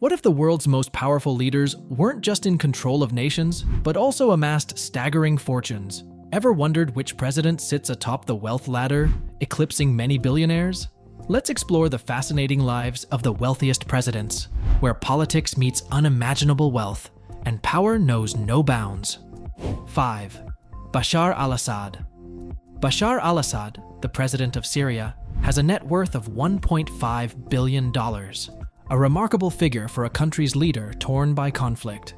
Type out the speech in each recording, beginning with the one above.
What if the world's most powerful leaders weren't just in control of nations, but also amassed staggering fortunes? Ever wondered which president sits atop the wealth ladder, eclipsing many billionaires? Let's explore the fascinating lives of the wealthiest presidents, where politics meets unimaginable wealth and power knows no bounds. 5. Bashar al-Assad. Bashar al-Assad, the president of Syria, has a net worth of $1.5 billion, a remarkable figure for a country's leader torn by conflict.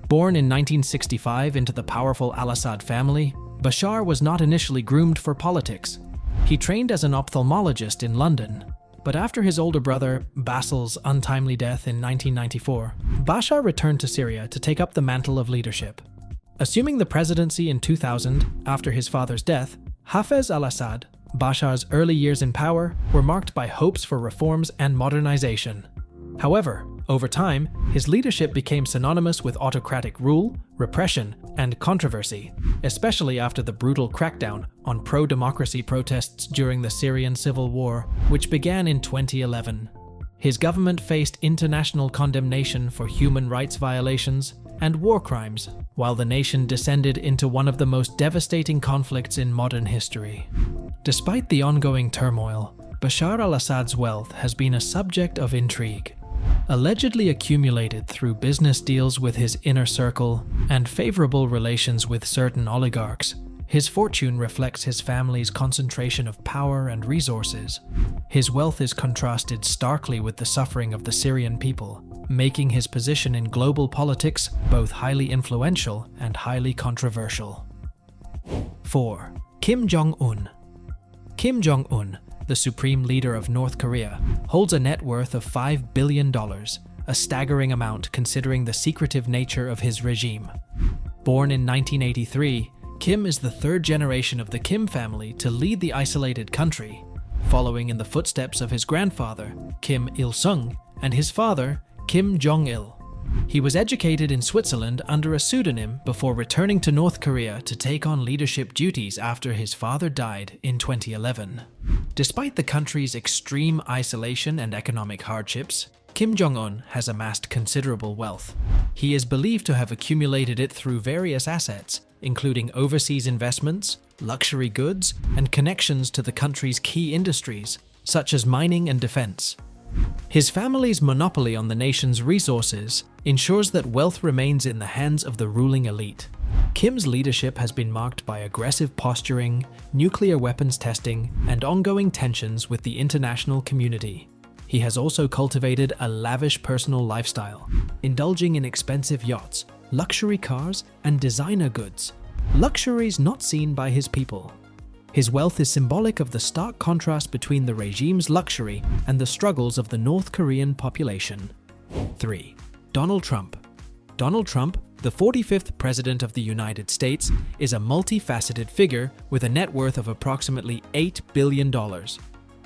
Born in 1965 into the powerful al-Assad family, Bashar was not initially groomed for politics. He trained as an ophthalmologist in London, but after his older brother Basil's untimely death in 1994, Bashar returned to Syria to take up the mantle of leadership. Assuming the presidency in 2000 after his father's death, Hafez al-Assad, Bashar's early years in power, were marked by hopes for reforms and modernization. However, over time, his leadership became synonymous with autocratic rule, repression, and controversy, especially after the brutal crackdown on pro-democracy protests during the Syrian civil war, which began in 2011. His government faced international condemnation for human rights violations and war crimes, while the nation descended into one of the most devastating conflicts in modern history. Despite the ongoing turmoil, Bashar al-Assad's wealth has been a subject of intrigue. Allegedly accumulated through business deals with his inner circle and favorable relations with certain oligarchs, his fortune reflects his family's concentration of power and resources. His wealth is contrasted starkly with the suffering of the Syrian people, making his position in global politics both highly influential and highly controversial. 4. Kim Jong-un. Kim Jong-un, the supreme leader of North Korea, holds a net worth of $5 billion, a staggering amount considering the secretive nature of his regime. Born in 1983, Kim is the third generation of the Kim family to lead the isolated country, following in the footsteps of his grandfather, Kim Il-sung, and his father, Kim Jong-il. He was educated in Switzerland under a pseudonym before returning to North Korea to take on leadership duties after his father died in 2011. Despite the country's extreme isolation and economic hardships, Kim Jong-un has amassed considerable wealth. He is believed to have accumulated it through various assets, including overseas investments, luxury goods, and connections to the country's key industries, such as mining and defense. His family's monopoly on the nation's resources ensures that wealth remains in the hands of the ruling elite. Kim's leadership has been marked by aggressive posturing, nuclear weapons testing, and ongoing tensions with the international community. He has also cultivated a lavish personal lifestyle, indulging in expensive yachts, luxury cars, and designer goods, luxuries not seen by his people. His wealth is symbolic of the stark contrast between the regime's luxury and the struggles of the North Korean population. 3. Donald Trump. Donald Trump, the 45th President of the United States, is a multifaceted figure with a net worth of approximately $8 billion.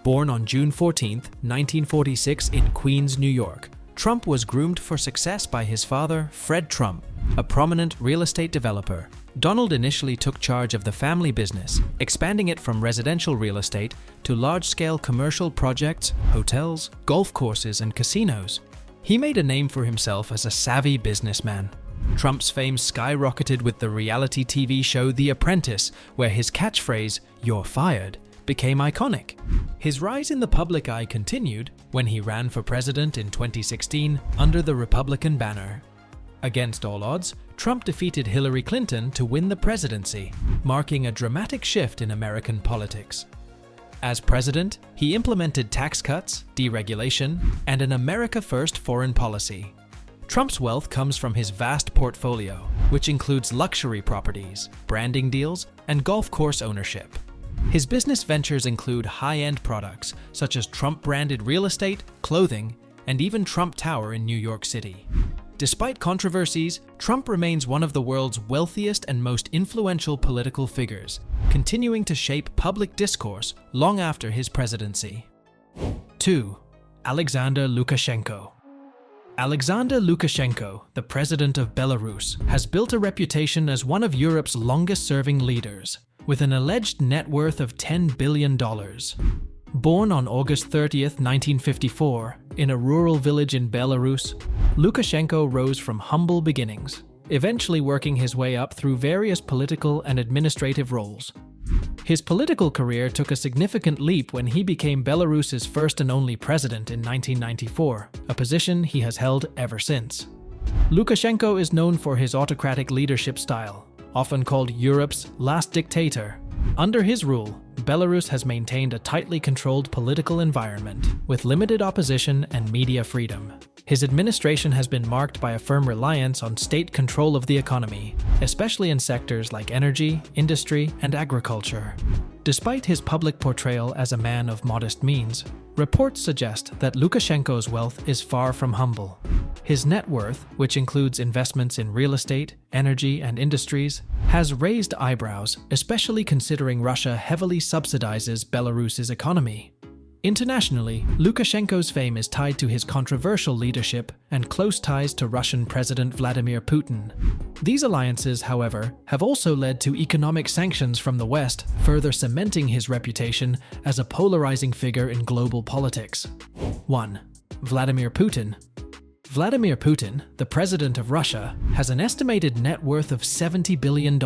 Born on June 14, 1946 in Queens, New York, Trump was groomed for success by his father, Fred Trump, a prominent real estate developer. Donald initially took charge of the family business, expanding it from residential real estate to large-scale commercial projects, hotels, golf courses, and casinos. He made a name for himself as a savvy businessman. Trump's fame skyrocketed with the reality TV show The Apprentice, where his catchphrase, "You're fired," became iconic. His rise in the public eye continued when he ran for president in 2016 under the Republican banner. Against all odds, Trump defeated Hillary Clinton to win the presidency, marking a dramatic shift in American politics. As president, he implemented tax cuts, deregulation, and an America First foreign policy. Trump's wealth comes from his vast portfolio, which includes luxury properties, branding deals, and golf course ownership. His business ventures include high-end products such as Trump-branded real estate, clothing, and even Trump Tower in New York City. Despite controversies, Trump remains one of the world's wealthiest and most influential political figures, continuing to shape public discourse long after his presidency. 2. Alexander Lukashenko. Alexander Lukashenko, the president of Belarus, has built a reputation as one of Europe's longest-serving leaders, with an alleged net worth of $10 billion. Born on August 30, 1954, in a rural village in Belarus, Lukashenko rose from humble beginnings, eventually working his way up through various political and administrative roles. His political career took a significant leap when he became Belarus's first and only president in 1994, a position he has held ever since. Lukashenko is known for his autocratic leadership style, often called Europe's last dictator. Under his rule, Belarus has maintained a tightly controlled political environment, with limited opposition and media freedom. His administration has been marked by a firm reliance on state control of the economy, especially in sectors like energy, industry, and agriculture. Despite his public portrayal as a man of modest means, reports suggest that Lukashenko's wealth is far from humble. His net worth, which includes investments in real estate, energy, and industries, has raised eyebrows, especially considering Russia heavily subsidizes Belarus's economy. Internationally, Lukashenko's fame is tied to his controversial leadership and close ties to Russian President Vladimir Putin. These alliances, however, have also led to economic sanctions from the West, further cementing his reputation as a polarizing figure in global politics. 1. Vladimir Putin. Vladimir Putin, the president of Russia, has an estimated net worth of $70 billion,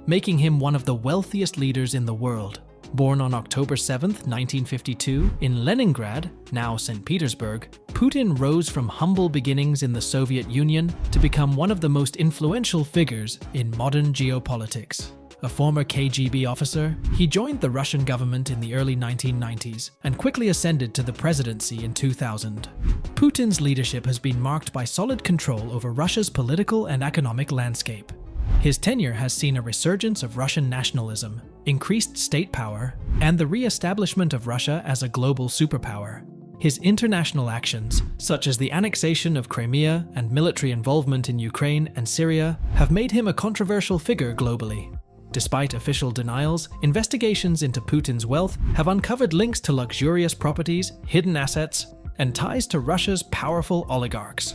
making him one of the wealthiest leaders in the world. Born on October 7, 1952, in Leningrad, now St. Petersburg, Putin rose from humble beginnings in the Soviet Union to become one of the most influential figures in modern geopolitics. A former KGB officer, he joined the Russian government in the early 1990s and quickly ascended to the presidency in 2000. Putin's leadership has been marked by solid control over Russia's political and economic landscape. His tenure has seen a resurgence of Russian nationalism, increased state power, and the re-establishment of Russia as a global superpower. His international actions, such as the annexation of Crimea and military involvement in Ukraine and Syria, have made him a controversial figure globally. Despite official denials, investigations into Putin's wealth have uncovered links to luxurious properties, hidden assets, and ties to Russia's powerful oligarchs.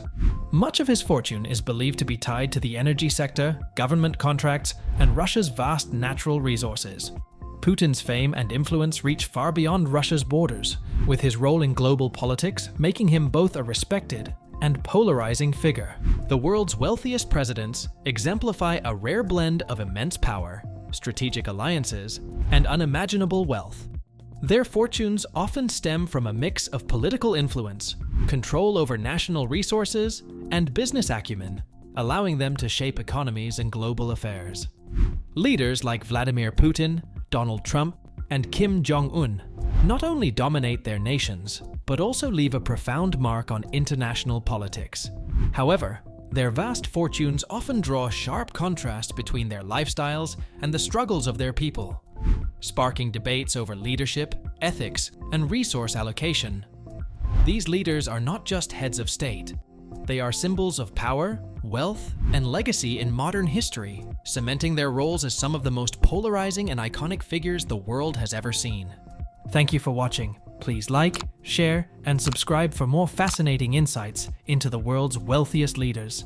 Much of his fortune is believed to be tied to the energy sector, government contracts, and Russia's vast natural resources. Putin's fame and influence reach far beyond Russia's borders, with his role in global politics making him both a respected and polarizing figure. The world's wealthiest presidents exemplify a rare blend of immense power, strategic alliances, and unimaginable wealth. Their fortunes often stem from a mix of political influence, control over national resources, and business acumen, allowing them to shape economies and global affairs. Leaders like Vladimir Putin, Donald Trump, and Kim Jong-un not only dominate their nations, but also leave a profound mark on international politics. However, their vast fortunes often draw sharp contrast between their lifestyles and the struggles of their people, sparking debates over leadership, ethics, and resource allocation. These leaders are not just heads of state. They are symbols of power, wealth, and legacy in modern history, cementing their roles as some of the most polarizing and iconic figures the world has ever seen. Thank you for watching. Please like, share, and subscribe for more fascinating insights into the world's wealthiest leaders.